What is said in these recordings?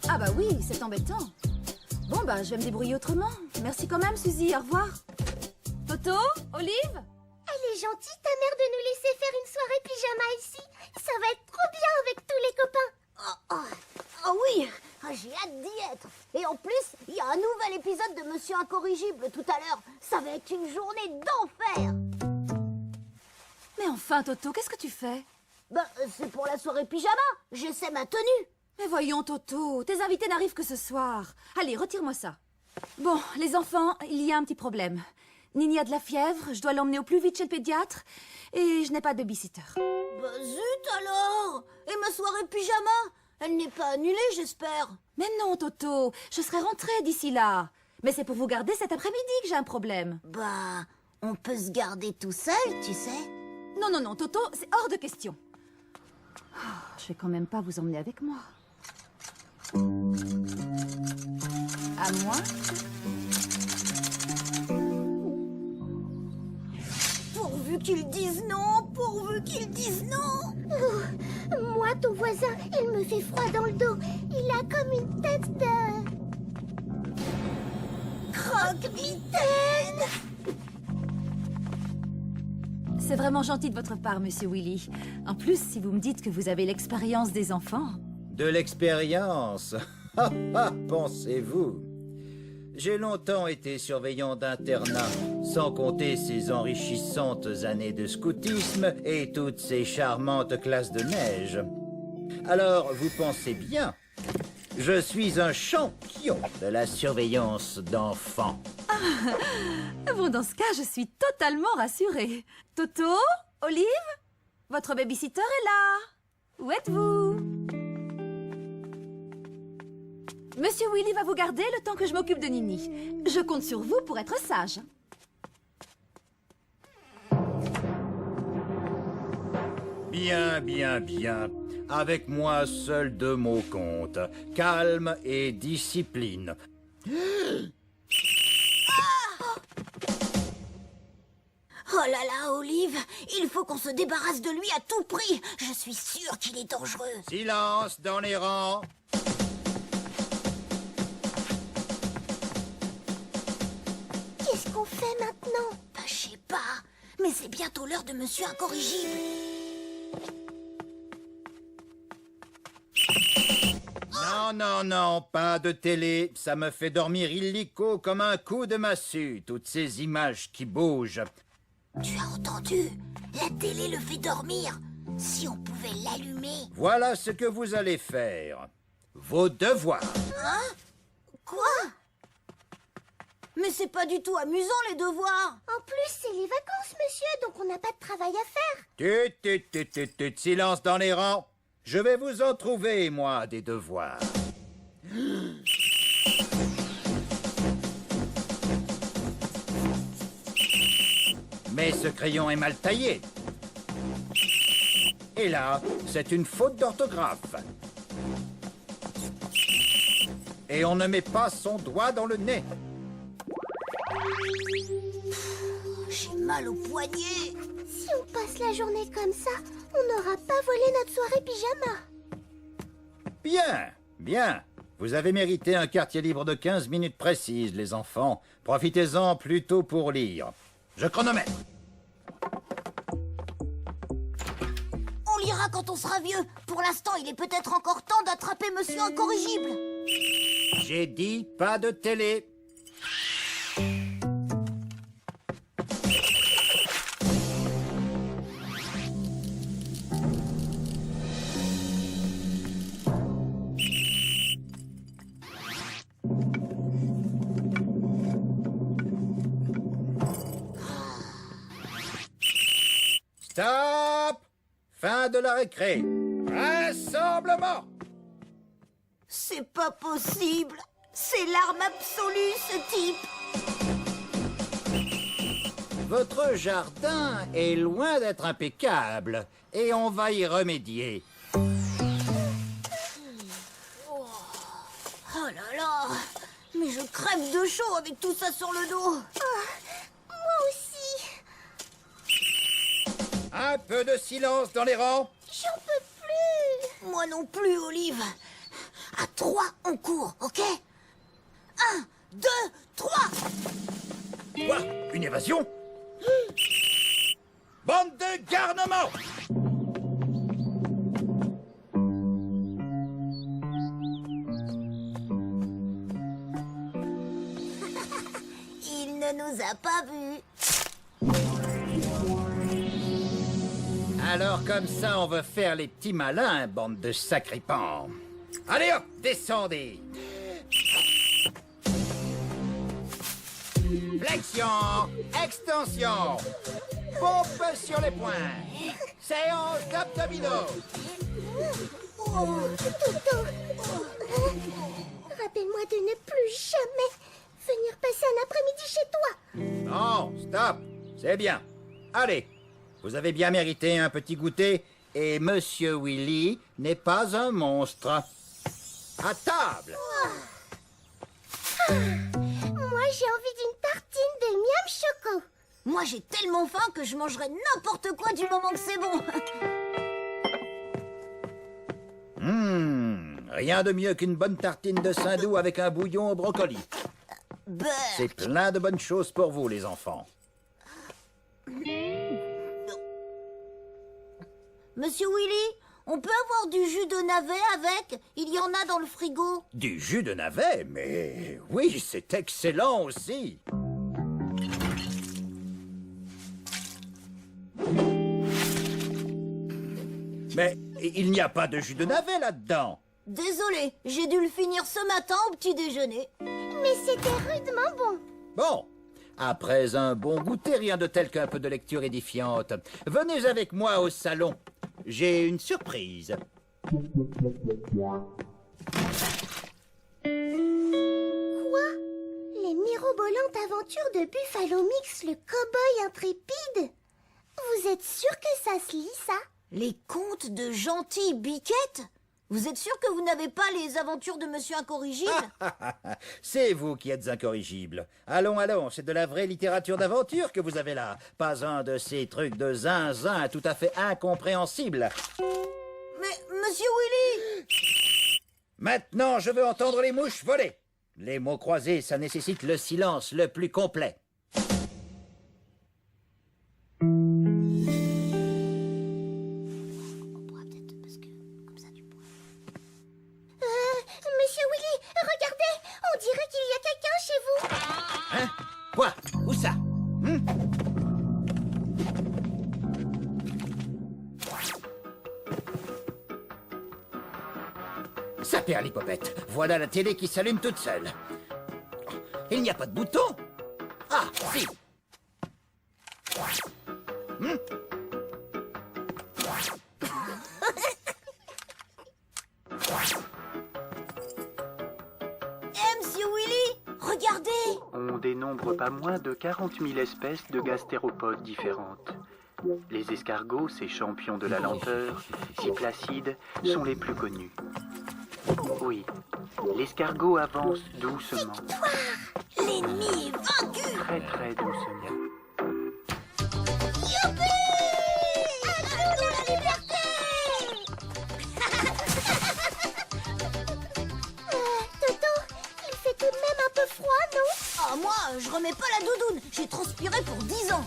Ah bah oui, c'est embêtant. Bon bah, je vais me débrouiller autrement. Merci quand même, Suzy, au revoir. Toto, Olive? Elle est gentille, ta mère, de nous laisser faire une soirée pyjama ici. Ça va être trop bien avec tous les copains. Oh oui, j'ai hâte d'y être. Et en plus, il y a un nouvel épisode de Monsieur Incorrigible tout à l'heure. Ça va être une journée d'enfer. Mais enfin, Toto, qu'est-ce que tu fais? C'est pour la soirée pyjama. J'essaie ma tenue. Mais voyons, Toto, tes invités n'arrivent que ce soir. Allez, retire-moi ça. Bon, les enfants, il y a un petit problème. Nini a de la fièvre, je dois l'emmener au plus vite chez le pédiatre, et je n'ai pas de babysitter. Zut alors. Et ma soirée pyjama? Elle n'est pas annulée, j'espère. Mais non, Toto, je serai rentrée d'ici là. Mais c'est pour vous garder cet après-midi que j'ai un problème. On peut se garder tout seul, tu sais. Non, non, non, Toto, c'est hors de question. Je vais quand même pas vous emmener avec moi. À moi? Pourvu qu'ils disent non, pourvu qu'ils disent non. Moi, ton voisin, il me fait froid dans le dos. Il a comme une tête de... Croque-mitaine. C'est vraiment gentil de votre part, Monsieur Willy. En plus, si vous me dites que vous avez l'expérience des enfants... De l'expérience? Pensez-vous? J'ai longtemps été surveillant d'internat, sans compter ces enrichissantes années de scoutisme et toutes ces charmantes classes de neige. Alors, vous pensez bien, je suis un champion de la surveillance d'enfants. Bon, dans ce cas, je suis totalement rassurée. Toto, Olive, votre babysitter est là. Où êtes-vous? Monsieur Willy va vous garder le temps que je m'occupe de Nini. Je compte sur vous pour être sage. Bien, bien, bien. Avec moi, seuls deux mots comptent. Calme et discipline. Oh là là, Olive, il faut qu'on se débarrasse de lui à tout prix. Je suis sûre qu'il est dangereux. Silence dans les rangs. Qu'est-ce qu'on fait maintenant? Je sais pas, mais c'est bientôt l'heure de Monsieur Incorrigible. Non, non, non, pas de télé. Ça me fait dormir illico comme un coup de massue, toutes ces images qui bougent. Tu as entendu? La télé le fait dormir. Si on pouvait l'allumer... Voilà ce que vous allez faire. Vos devoirs. Hein? Quoi? Mais c'est pas du tout amusant, les devoirs. En plus, c'est les vacances, monsieur, donc on n'a pas de travail à faire. Tut, silence dans les rangs. Je vais vous en trouver, moi, des devoirs. Mais ce crayon est mal taillé. Et là, c'est une faute d'orthographe. Et on ne met pas son doigt dans le nez. J'ai mal au poignet. Si on passe la journée comme ça, on n'aura pas volé notre soirée pyjama. Bien, bien. Vous avez mérité un quartier libre de 15 minutes précises, les enfants. Profitez-en plutôt pour lire. Je chronomètre. On lira quand on sera vieux. Pour l'instant, il est peut-être encore temps d'attraper Monsieur Incorrigible. J'ai dit pas de télé. Stop! Fin de la récré. Rassemblement! C'est pas possible. C'est l'arme absolue, ce type. Votre jardin est loin d'être impeccable et on va y remédier. Oh là là. Mais je crève de chaud avec tout ça sur le dos. Moi aussi. Un peu de silence dans les rangs. J'en peux plus. Moi non plus, Olive. À 3, on court, ok? 1, 2, 3! Quoi? Une évasion? Bande de garnements! Il ne nous a pas vus. Alors comme ça, on veut faire les petits malins, bande de sacripants. Allez hop, descendez. Flexion, extension, pompe sur les poings, séance d'abdominaux. Oh, Toto. Rappelle-moi de ne plus jamais venir passer un après-midi chez toi. Non, stop, c'est bien. Allez, vous avez bien mérité un petit goûter et Monsieur Willy n'est pas un monstre. À table. Moi, j'ai envie d'une tartine de miam choco. Moi, j'ai tellement faim que je mangerai n'importe quoi du moment que c'est bon. Rien de mieux qu'une bonne tartine de saindoux avec un bouillon au brocoli. C'est plein de bonnes choses pour vous, les enfants. Monsieur Willy, on peut avoir du jus de navet avec? Il y en a dans le frigo. Du jus de navet, mais oui, c'est excellent aussi. Mais il n'y a pas de jus de navet là-dedans. Désolé, j'ai dû le finir ce matin au petit déjeuner. Mais c'était rudement bon. Bon, après un bon goûter, rien de tel qu'un peu de lecture édifiante. Venez avec moi au salon. J'ai une surprise. Quoi? Les mirobolantes aventures de Buffalo Mix, le cow-boy intrépide? Vous êtes sûr que ça se lit, ça? Les contes de Gentil Biquette? Vous êtes sûr que vous n'avez pas les aventures de Monsieur Incorrigible? C'est vous qui êtes incorrigible. Allons, allons, c'est de la vraie littérature d'aventure que vous avez là. Pas un de ces trucs de zinzin tout à fait incompréhensibles. Mais, Monsieur Willy! Maintenant, je veux entendre les mouches voler. Les mots croisés, ça nécessite le silence le plus complet. Monsieur Willy, regardez! On dirait qu'il y a quelqu'un chez vous! Hein? Quoi? Où ça? Ça perd l'hypopète. Voilà la télé qui s'allume toute seule. Il n'y a pas de bouton? Ah, si! Monsieur Willy, regardez! On dénombre pas moins de 40 000 espèces de gastéropodes différentes. Les escargots, ces champions de la lenteur, si placides, sont les plus connus. Oui, l'escargot avance doucement, L'ennemi est vaincu! très très doucement. Youpi! À nous la liberté! Toto, il fait tout de même un peu froid, non? Ah, moi, je remets pas la doudoune. J'ai transpiré pour 10 ans.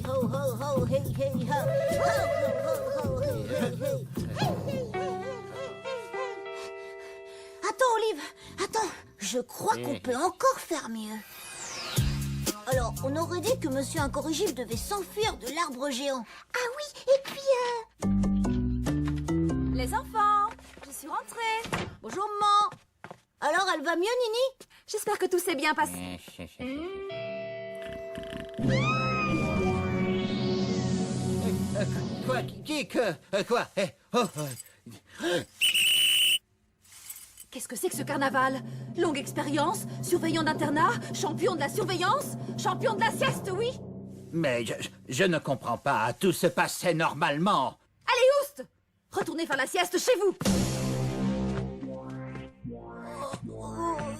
Ho, ho, ho, ho, hey, hey, ho. Ho, ho, ho, ho, hey, hey, hey. Attends, Olive, attends. Je crois qu'on peut encore faire mieux. Alors, on aurait dit que Monsieur Incorrigible devait s'enfuir de l'arbre géant. Ah oui, et puis Les enfants, je suis rentrée. Bonjour, maman. Alors, elle va mieux, Nini? J'espère que tout s'est bien passé. Quoi? Quoi? Qu'est-ce que c'est que ce carnaval? Longue expérience, surveillant d'internat, champion de la surveillance, champion de la sieste, oui. Mais je ne comprends pas. Tout se passait normalement. Allez, oust! Retournez faire la sieste chez vous.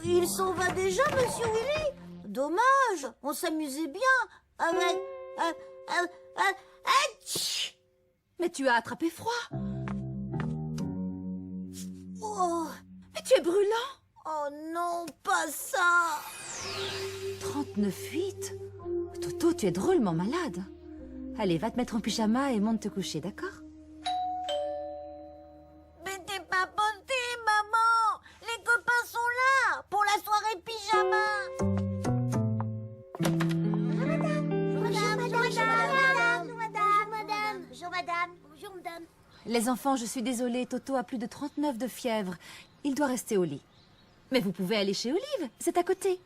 il s'en va déjà, Monsieur Willy? Dommage, on s'amusait bien avec... Atch! Mais tu as attrapé froid. Oh, Mais tu es brûlant. oh non, pas ça! 39,8. Toto, tu es drôlement malade. Allez, va te mettre en pyjama et monte te coucher, d'accord? Mais t'es pas possible, maman! Les copains sont là pour la soirée pyjama! Bonjour madame. Bonjour madame. Les enfants, je suis désolée, Toto a plus de 39 de fièvre. Il doit rester au lit. Mais vous pouvez aller chez Olive, c'est à côté.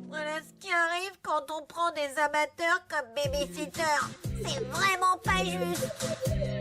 Voilà ce qui arrive quand on prend des amateurs comme babysitters. C'est vraiment pas juste.